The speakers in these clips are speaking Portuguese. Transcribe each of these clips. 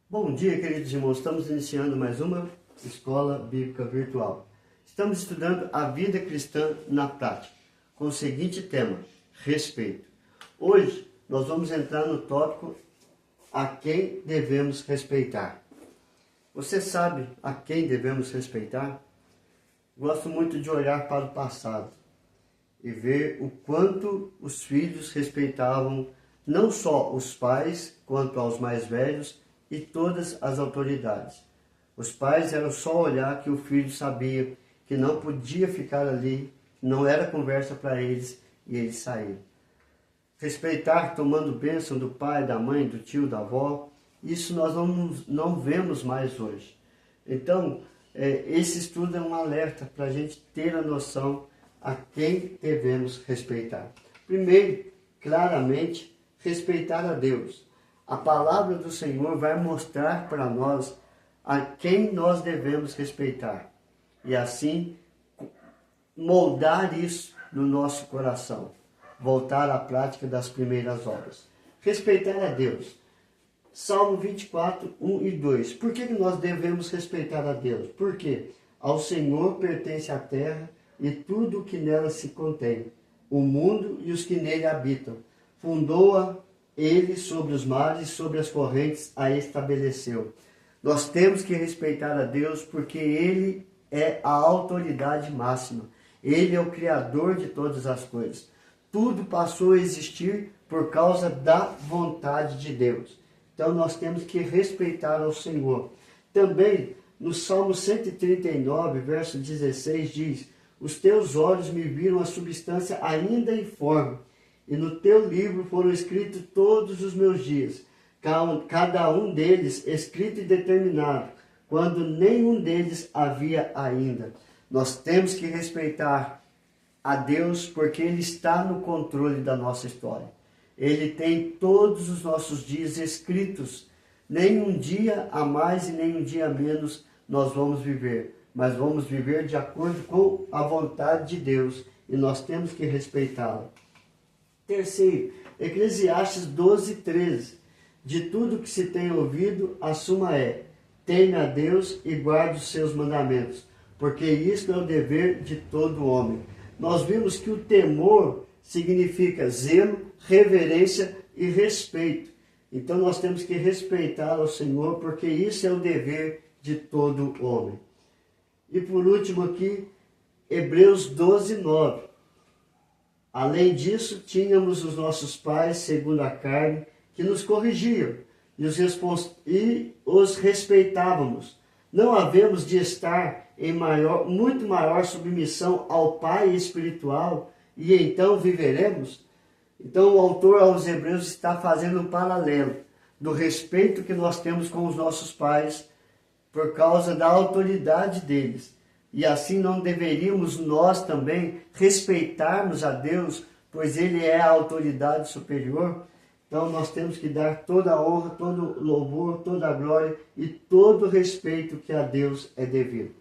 Bom dia, queridos irmãos. Estamos iniciando mais uma escola bíblica virtual. Estamos estudando a vida cristã na prática, com o seguinte tema: respeito. Hoje nós vamos entrar no tópico a quem devemos respeitar. Você sabe a quem devemos respeitar? Gosto muito de olhar para o passado e ver o quanto os filhos respeitavam não só os pais, quanto aos mais velhos e todas as autoridades. Os pais eram só olhar que o filho sabia que não podia ficar ali, não era conversa para eles e eles saíram. Respeitar tomando bênção do pai, da mãe, do tio, da avó, isso nós não vemos mais hoje. Então, esse estudo é um alerta para a gente ter a noção a quem devemos respeitar. Primeiro, claramente, respeitar a Deus. A palavra do Senhor vai mostrar para nós a quem nós devemos respeitar. E assim, moldar isso no nosso coração. Voltar à prática das primeiras obras. Respeitar a Deus. Salmo 24, 1 e 2. Por que nós devemos respeitar a Deus? Porque ao Senhor pertence a terra e tudo o que nela se contém, o mundo e os que nele habitam. Fundou-a Ele sobre os mares, sobre as correntes a estabeleceu. Nós temos que respeitar a Deus porque Ele é a autoridade máxima. Ele é o Criador de todas as coisas. Tudo passou a existir por causa da vontade de Deus. Então nós temos que respeitar ao Senhor. Também no Salmo 139, verso 16 diz: os teus olhos me viram a substância ainda informe, e no teu livro foram escritos todos os meus dias, cada um deles escrito e determinado, quando nenhum deles havia ainda. Nós temos que respeitar a Deus porque Ele está no controle da nossa história. Ele tem todos os nossos dias escritos. Nem um dia a mais e nem um dia a menos nós vamos viver, mas vamos viver de acordo com a vontade de Deus e nós temos que respeitá-la. Terceiro, Eclesiastes 12, 13. De tudo que se tem ouvido, a suma é: teme a Deus e guarde os seus mandamentos, porque isto é o dever de todo homem. Nós vimos que o temor significa zelo, reverência e respeito. Então nós temos que respeitar ao Senhor, porque isso é o dever de todo homem. E por último aqui, Hebreus 12, 9. Além disso, tínhamos os nossos pais, segundo a carne, que nos corrigiam e os respeitávamos. Não havemos de estar em muito maior submissão ao Pai espiritual e então viveremos? Então o autor aos Hebreus está fazendo um paralelo do respeito que nós temos com os nossos pais por causa da autoridade deles. E assim não deveríamos nós também respeitarmos a Deus, pois Ele é a autoridade superior? Então nós temos que dar toda a honra, todo louvor, toda a glória e todo o respeito que a Deus é devido.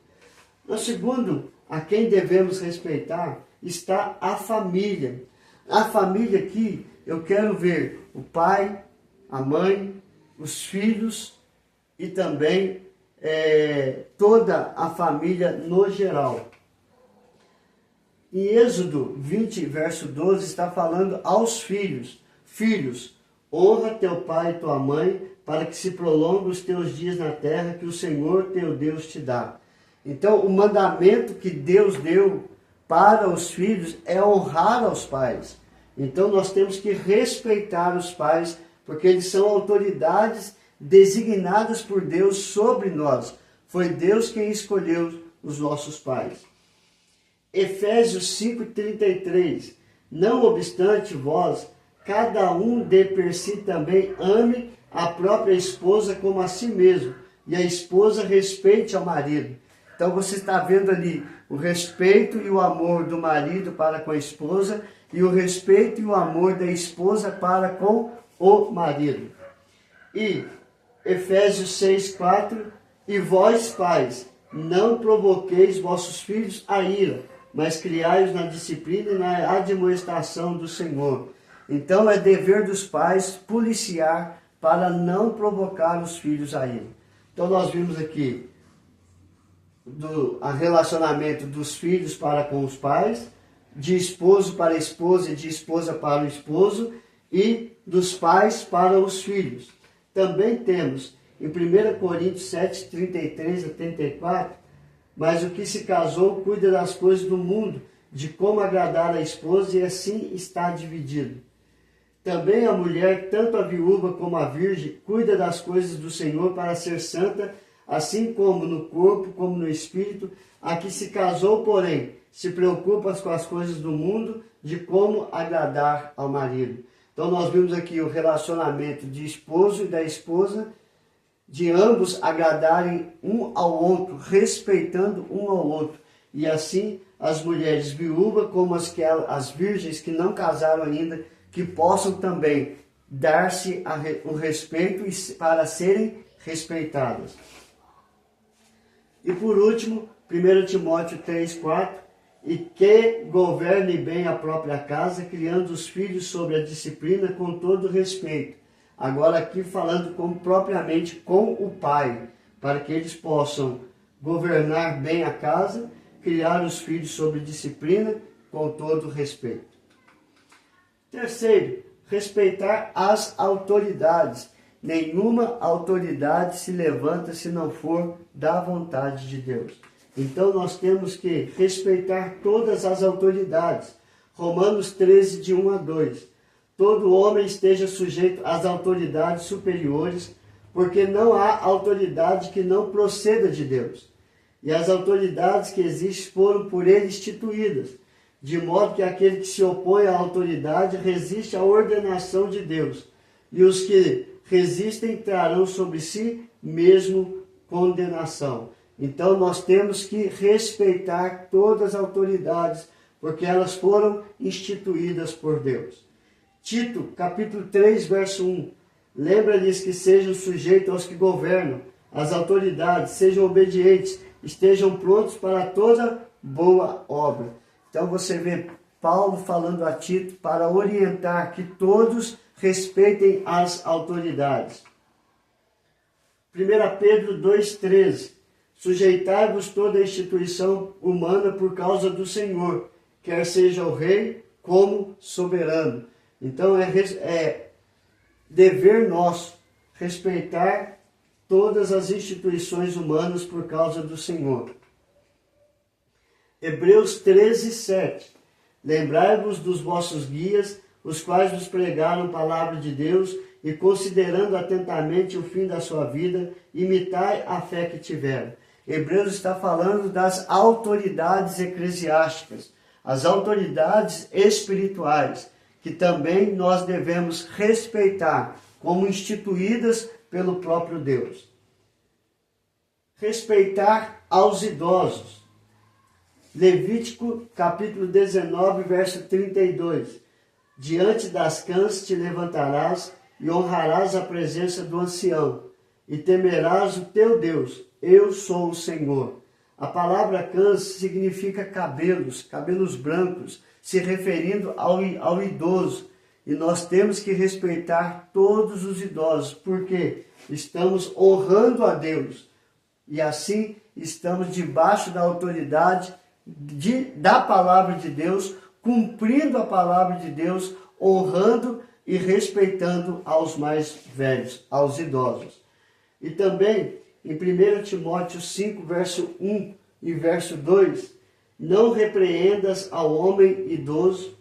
No segundo, a quem devemos respeitar, está a família. A família aqui, eu quero ver o pai, a mãe, os filhos e também toda a família no geral. Em Êxodo 20, verso 12, está falando aos filhos: filhos, honra teu pai e tua mãe, para que se prolonguem os teus dias na terra que o Senhor teu Deus te dá. Então, o mandamento que Deus deu para os filhos é honrar aos pais. Então, nós temos que respeitar os pais, porque eles são autoridades designadas por Deus sobre nós. Foi Deus quem escolheu os nossos pais. Efésios 5:33. Não obstante vós, cada um de per si também ame a própria esposa como a si mesmo, e a esposa respeite ao marido. Então você está vendo ali o respeito e o amor do marido para com a esposa e o respeito e o amor da esposa para com o marido. E Efésios 6:4. E vós, pais, não provoqueis vossos filhos a ira, mas criai-os na disciplina e na admoestação do Senhor. Então é dever dos pais policiar para não provocar os filhos a ira. Então nós vimos aqui o relacionamento dos filhos para com os pais, de esposo para a esposa e de esposa para o esposo, e dos pais para os filhos. Também temos em 1 Coríntios 7, 33 a 34, mas o que se casou cuida das coisas do mundo, de como agradar a esposa, e assim está dividido. Também a mulher, tanto a viúva como a virgem, cuida das coisas do Senhor para ser santa, assim como no corpo, como no espírito. A que se casou, porém, se preocupa com as coisas do mundo, de como agradar ao marido. Então nós vimos aqui o relacionamento de esposo e da esposa, de ambos agradarem um ao outro, respeitando um ao outro. E assim as mulheres viúvas, como as virgens que não casaram ainda, que possam também dar-se o respeito para serem respeitadas. E por último, 1 Timóteo 3, 4, e que governe bem a própria casa, criando os filhos sobre a disciplina com todo respeito. Agora aqui falando propriamente com o pai, para que eles possam governar bem a casa, criar os filhos sobre disciplina com todo respeito. Terceiro, respeitar as autoridades. Nenhuma autoridade se levanta se não for da vontade de Deus. Então nós temos que respeitar todas as autoridades. Romanos 13, de 1 a 2. Todo homem esteja sujeito às autoridades superiores, porque não há autoridade que não proceda de Deus. E as autoridades que existem foram por ele instituídas, de modo que aquele que se opõe à autoridade resiste à ordenação de Deus. E os que resistem trarão sobre si mesmo condenação. Então nós temos que respeitar todas as autoridades, porque elas foram instituídas por Deus. Tito, capítulo 3, verso 1. Lembra-lhes que sejam sujeitos aos que governam, as autoridades, sejam obedientes, estejam prontos para toda boa obra. Então você vê Paulo falando a Tito para orientar que todos respeitem as autoridades. 1 Pedro 2,13. Sujeitai-vos toda a instituição humana por causa do Senhor, quer seja o rei como soberano. Então é dever nosso respeitar todas as instituições humanas por causa do Senhor. Hebreus 13, 7. Lembrai-vos dos vossos guias, os quais vos pregaram a palavra de Deus, e considerando atentamente o fim da sua vida, imitai a fé que tiveram. Hebreus está falando das autoridades eclesiásticas, as autoridades espirituais, que também nós devemos respeitar como instituídas pelo próprio Deus. Respeitar aos idosos. Levítico capítulo 19, verso 32. Diante das cãs te levantarás e honrarás a presença do ancião, e temerás o teu Deus. Eu sou o Senhor. A palavra cãs significa cabelos brancos, se referindo ao idoso. E nós temos que respeitar todos os idosos, porque estamos honrando a Deus. E assim estamos debaixo da autoridade da palavra de Deus, cumprindo a palavra de Deus, honrando e respeitando aos mais velhos, aos idosos. E também em 1 Timóteo 5, verso 1 e verso 2, não repreendas ao homem idoso,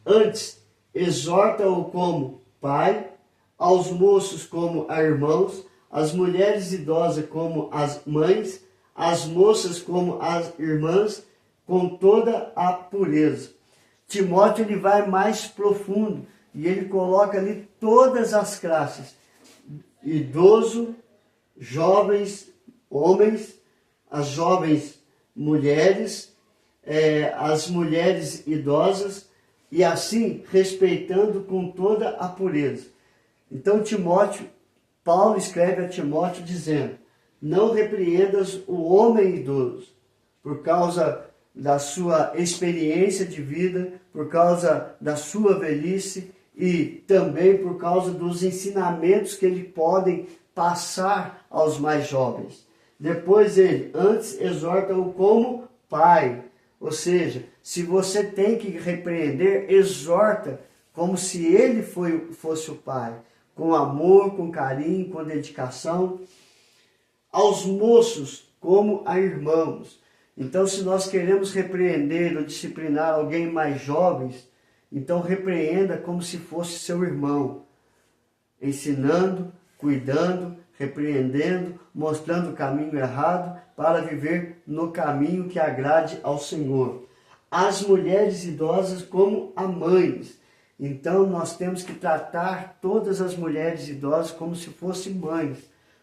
antes exorta-o como pai, aos moços como a irmãos, as mulheres idosas como as mães, as moças como as irmãs, com toda a pureza. Timóteo ele vai mais profundo e ele coloca ali todas as classes: idoso, jovens homens, as jovens mulheres, as mulheres idosas, e assim respeitando com toda a pureza. Então Paulo escreve a Timóteo dizendo: não repreendas o homem idoso, por causa da sua experiência de vida, por causa da sua velhice, e também por causa dos ensinamentos que eles podem passar aos mais jovens. Depois ele, antes, exorta-o como pai. Ou seja, se você tem que repreender, exorta como se ele fosse o pai. Com amor, com carinho, com dedicação. Aos moços, como a irmãos. Então, se nós queremos repreender ou disciplinar alguém mais jovens, então repreenda como se fosse seu irmão, ensinando, cuidando, repreendendo, mostrando o caminho errado para viver no caminho que agrade ao Senhor. As mulheres idosas como a mães. Então nós temos que tratar todas as mulheres idosas como se fossem mães,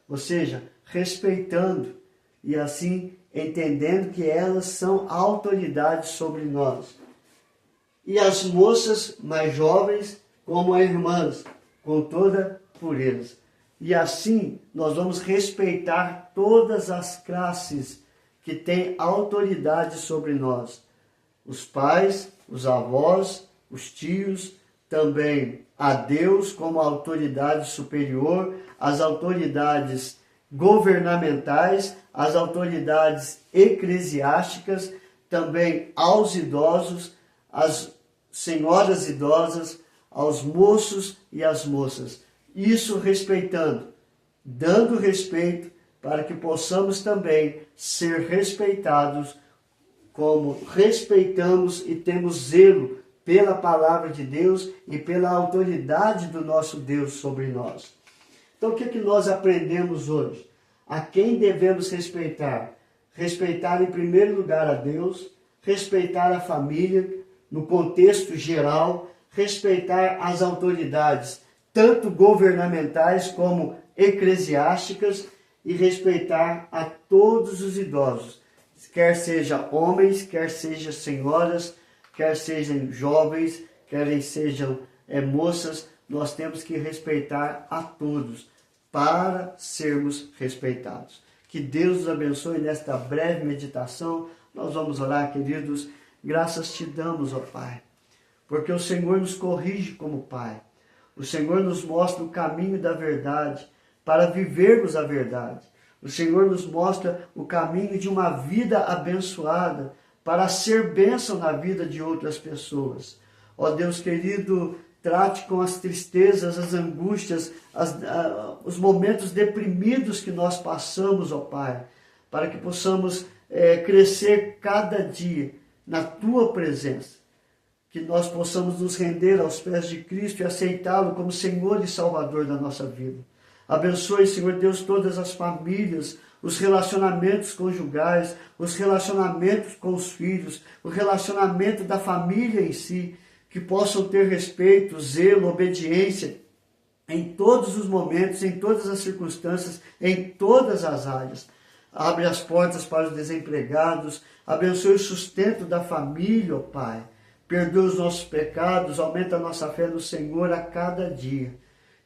ou seja, respeitando e assim entendendo que elas são autoridades sobre nós. E as moças mais jovens como as irmãs, com toda pureza. E assim nós vamos respeitar todas as classes que têm autoridade sobre nós. Os pais, os avós, os tios, também a Deus como autoridade superior, as autoridades governamentais, as autoridades eclesiásticas, também aos idosos, às senhoras idosas, aos moços e às moças. Isso respeitando, dando respeito para que possamos também ser respeitados como respeitamos e temos zelo pela palavra de Deus e pela autoridade do nosso Deus sobre nós. Então o que nós aprendemos hoje? A quem devemos respeitar? Respeitar em primeiro lugar a Deus, respeitar a família no contexto geral, respeitar as autoridades, tanto governamentais como eclesiásticas, e respeitar a todos os idosos, quer sejam homens, quer sejam senhoras, quer sejam jovens, quer sejam moças, nós temos que respeitar a todos para sermos respeitados. Que Deus nos abençoe nesta breve meditação. Nós vamos orar, queridos. Graças te damos, ó Pai, porque o Senhor nos corrige como Pai. O Senhor nos mostra o caminho da verdade para vivermos a verdade. O Senhor nos mostra o caminho de uma vida abençoada para ser bênção na vida de outras pessoas. Ó Deus querido, trate com as tristezas, as angústias, os momentos deprimidos que nós passamos, ó Pai, para que possamos crescer cada dia na Tua presença. Que nós possamos nos render aos pés de Cristo e aceitá-lo como Senhor e Salvador da nossa vida. Abençoe, Senhor Deus, todas as famílias, os relacionamentos conjugais, os relacionamentos com os filhos, o relacionamento da família em si, que possam ter respeito, zelo, obediência em todos os momentos, em todas as circunstâncias, em todas as áreas. Abre as portas para os desempregados, abençoe o sustento da família, ó Pai. Perdoa os nossos pecados, aumenta a nossa fé no Senhor a cada dia.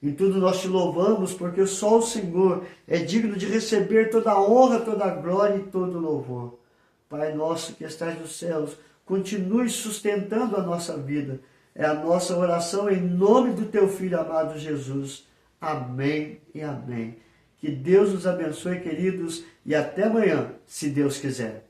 Em tudo nós te louvamos, porque só o Senhor é digno de receber toda a honra, toda a glória e todo o louvor. Pai nosso que estás nos céus, continue sustentando a nossa vida. É a nossa oração em nome do teu Filho amado Jesus. Amém e amém. Que Deus nos abençoe, queridos, e até amanhã, se Deus quiser.